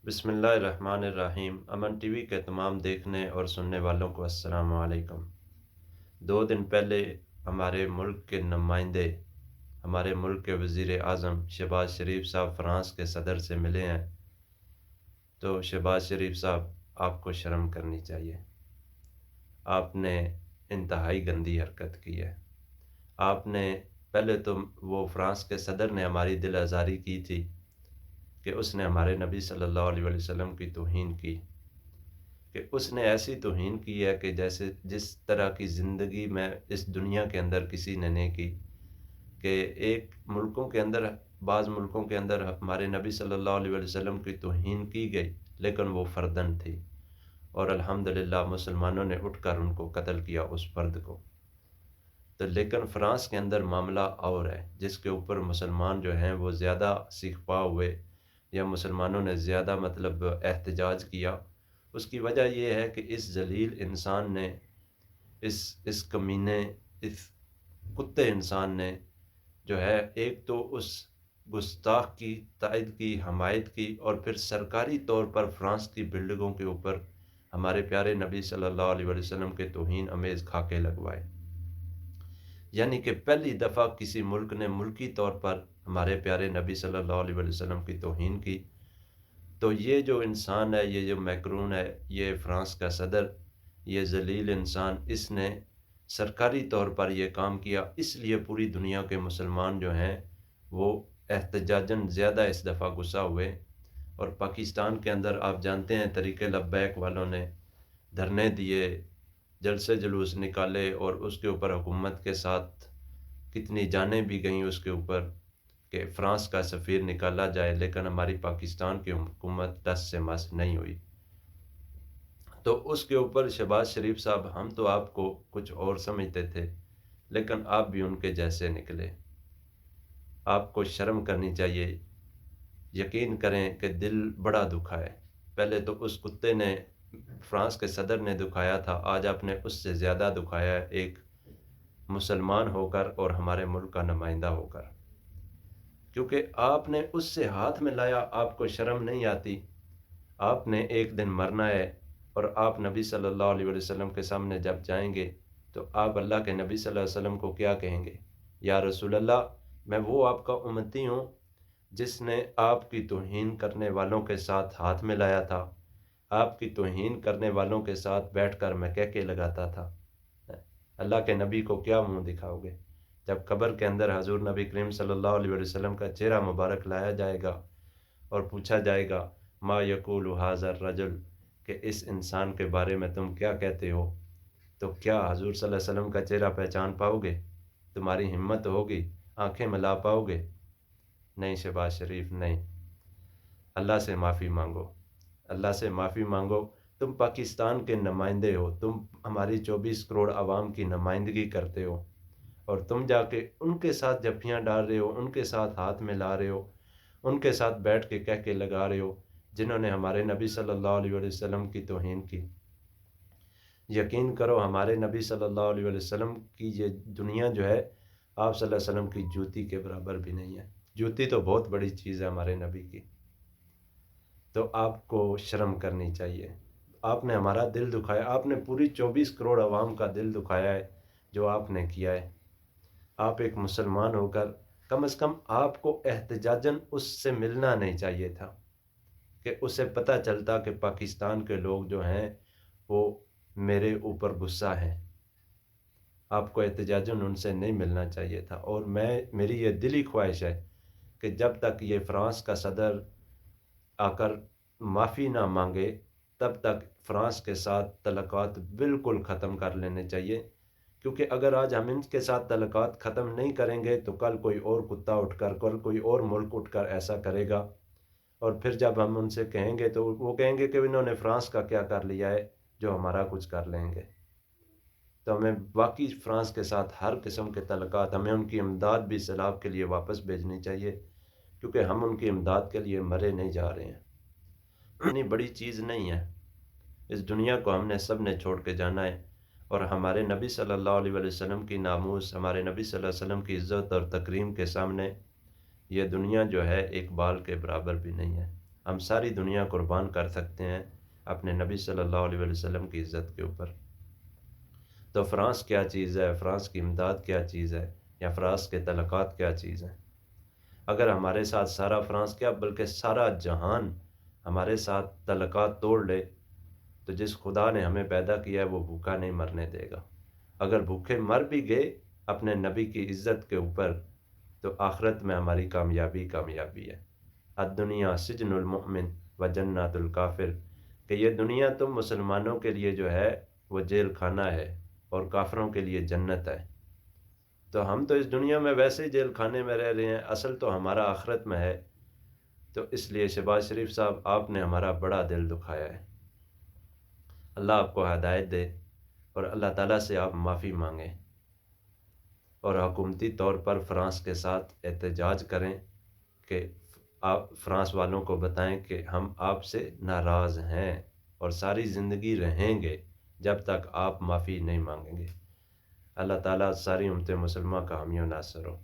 بسم اللہ الرحمن الرحیم۔ امن ٹی وی کے تمام دیکھنے اور سننے والوں کو السلام علیکم۔ 2 دن پہلے ہمارے ملک کے نمائندے، ہمارے ملک کے وزیر اعظم شہباز شریف صاحب فرانس کے صدر سے ملے ہیں۔ تو شہباز شریف صاحب، آپ کو شرم کرنی چاہیے۔ آپ نے انتہائی گندی حرکت کی ہے۔ آپ نے پہلے تو وہ فرانس کے صدر نے ہماری دل آزاری کی تھی کہ اس نے ہمارے نبی صلی اللہ علیہ وسلم کی توہین کی، کہ اس نے ایسی توہین کی ہے کہ جس طرح کی زندگی میں اس دنیا کے اندر کسی نے نہیں کی، کہ بعض ملکوں کے اندر ہمارے نبی صلی اللہ علیہ وسلم کی توہین کی گئی، لیکن وہ فردن تھی، اور الحمدللہ مسلمانوں نے اٹھ کر ان کو قتل کیا، اس فرد کو۔ تو لیکن فرانس کے اندر معاملہ اور ہے، جس کے اوپر مسلمان جو ہیں وہ زیادہ سیخ پا ہوئے، یا مسلمانوں نے زیادہ احتجاج کیا۔ اس کی وجہ یہ ہے کہ اس ذلیل انسان نے، اس کمینے، اس کتے انسان نے جو ہے، ایک تو اس گستاخ کی تائید کی، حمایت کی، اور پھر سرکاری طور پر فرانس کی بلڈنگوں کے اوپر ہمارے پیارے نبی صلی اللہ علیہ وسلم کے توہین امیز خاکے لگوائے۔ یعنی کہ پہلی دفعہ کسی ملک نے ملکی طور پر ہمارے پیارے نبی صلی اللہ علیہ وسلم کی توہین کی۔ تو یہ جو انسان ہے، یہ جو میکرون ہے، یہ فرانس کا صدر، یہ ذلیل انسان، اس نے سرکاری طور پر یہ کام کیا۔ اس لیے پوری دنیا کے مسلمان جو ہیں وہ احتجاجاً زیادہ اس دفعہ غصہ ہوئے، اور پاکستان کے اندر آپ جانتے ہیں طریق لبیک والوں نے دھرنے دیے، جلسے جلوس نکالے، اور اس کے اوپر حکومت کے ساتھ کتنی جانیں بھی گئیں اس کے اوپر کہ فرانس کا سفیر نکالا جائے، لیکن ہماری پاکستان کی حکومت ٹس سے مس نہیں ہوئی۔ تو اس کے اوپر شہباز شریف صاحب، ہم تو آپ کو کچھ اور سمجھتے تھے، لیکن آپ بھی ان کے جیسے نکلے۔ آپ کو شرم کرنی چاہیے۔ یقین کریں کہ دل بڑا دکھا ہے۔ پہلے تو اس کتے نے، فرانس کے صدر نے دکھایا تھا، آج آپ نے اس سے زیادہ دکھایا ہے، ایک مسلمان ہو کر اور ہمارے ملک کا نمائندہ ہو کر، کیونکہ آپ نے اس سے ہاتھ ملایا۔ آپ کو شرم نہیں آتی؟ آپ نے ایک دن مرنا ہے، اور آپ نبی صلی اللہ علیہ وسلم کے سامنے جب جائیں گے تو آپ اللہ کے نبی صلی اللہ علیہ وسلم کو کیا کہیں گے؟ یا رسول اللہ، میں وہ آپ کا امتی ہوں جس نے آپ کی توہین کرنے والوں کے ساتھ ہاتھ ملایا تھا، آپ کی توہین کرنے والوں کے ساتھ بیٹھ کر میں کہکے لگاتا تھا۔ اللہ کے نبی کو کیا منہ دکھاؤ گے جب قبر کے اندر حضور نبی کریم صلی اللہ علیہ وسلم کا چہرہ مبارک لایا جائے گا اور پوچھا جائے گا ما یقول ھذا الرجل، کہ اس انسان کے بارے میں تم کیا کہتے ہو؟ تو کیا حضور صلی اللہ علیہ وسلم کا چہرہ پہچان پاؤ گے؟ تمہاری ہمت ہوگی؟ آنکھیں ملا پاؤ گے؟ نہیں شہباز شریف، نہیں۔ اللہ سے معافی مانگو، اللہ سے معافی مانگو۔ تم پاکستان کے نمائندے ہو، تم ہماری 24 کروڑ عوام کی نمائندگی کرتے ہو، اور تم جا کے ان کے ساتھ جھپیاں ڈال رہے ہو، ان کے ساتھ ہاتھ ملا رہے ہو، ان کے ساتھ بیٹھ کے کہہ کے لگا رہے ہو، جنہوں نے ہمارے نبی صلی اللہ علیہ وسلم کی توہین کی۔ یقین کرو، ہمارے نبی صلی اللہ علیہ وسلم کی یہ دنیا جو ہے، آپ صلی اللہ علیہ وسلم کی جوتی کے برابر بھی نہیں ہے۔ جوتی تو بہت بڑی چیز ہے ہمارے نبی کی۔ تو آپ کو شرم کرنی چاہیے۔ آپ نے ہمارا دل دکھایا، آپ نے پوری 24 کروڑ عوام کا دل دکھایا ہے جو آپ نے کیا ہے۔ آپ ایک مسلمان ہو کر کم از کم آپ کو احتجاجاً اس سے ملنا نہیں چاہیے تھا، کہ اسے پتہ چلتا کہ پاکستان کے لوگ جو ہیں وہ میرے اوپر غصہ ہیں۔ آپ کو احتجاجاً ان سے نہیں ملنا چاہیے تھا، اور میری یہ دلی خواہش ہے کہ جب تک یہ فرانس کا صدر آ کر معافی نہ مانگے، تب تک فرانس کے ساتھ تعلقات بالکل ختم کر لینے چاہیے، کیونکہ اگر آج ہم ان کے ساتھ تعلقات ختم نہیں کریں گے تو کل کوئی اور کتا اٹھ کر، کل کوئی اور ملک اٹھ کر ایسا کرے گا، اور پھر جب ہم ان سے کہیں گے تو وہ کہیں گے کہ انہوں نے فرانس کا کیا کر لیا ہے جو ہمارا کچھ کر لیں گے۔ تو ہمیں باقی فرانس کے ساتھ ہر قسم کے تعلقات، ہمیں ان کی امداد بھی سیلاب کے لیے واپس بھیجنی چاہیے، کیونکہ ہم ان کی امداد کے لیے مرے نہیں جا رہے ہیں۔ اتنی بڑی چیز نہیں ہے، اس دنیا کو ہم نے سب نے چھوڑ کے جانا ہے، اور ہمارے نبی صلی اللہ علیہ وسلم کی ناموس، ہمارے نبی صلی اللہ علیہ وسلم کی عزت اور تکریم کے سامنے یہ دنیا جو ہے ایک بال کے برابر بھی نہیں ہے۔ ہم ساری دنیا قربان کر سکتے ہیں اپنے نبی صلی اللہ علیہ وسلم کی عزت کے اوپر۔ تو فرانس کیا چیز ہے، فرانس کی امداد کیا چیز ہے، یا فرانس کے تعلقات کیا چیز ہیں؟ اگر ہمارے ساتھ سارا فرانس کیا بلکہ سارا جہان ہمارے ساتھ تعلقات توڑ لے، تو جس خدا نے ہمیں پیدا کیا ہے وہ بھوکا نہیں مرنے دے گا۔ اگر بھوکے مر بھی گئے اپنے نبی کی عزت کے اوپر، تو آخرت میں ہماری کامیابی ہے۔ الدنیا سجن المؤمن و جنت الکافر، کہ یہ دنیا تم مسلمانوں کے لیے جو ہے وہ جیل خانہ ہے اور کافروں کے لیے جنت ہے۔ تو ہم تو اس دنیا میں ویسے ہی جیل خانے میں رہ رہے ہیں، اصل تو ہمارا آخرت میں ہے۔ تو اس لیے شہباز شریف صاحب، آپ نے ہمارا بڑا دل دکھایا ہے۔ اللہ آپ کو ہدایت دے، اور اللہ تعالیٰ سے آپ معافی مانگیں اور حکومتی طور پر فرانس کے ساتھ احتجاج کریں، کہ آپ فرانس والوں کو بتائیں کہ ہم آپ سے ناراض ہیں اور ساری زندگی رہیں گے جب تک آپ معافی نہیں مانگیں گے۔ اللہ تعالیٰ ساری امت مسلمہ کا حامی و ناصر ہو۔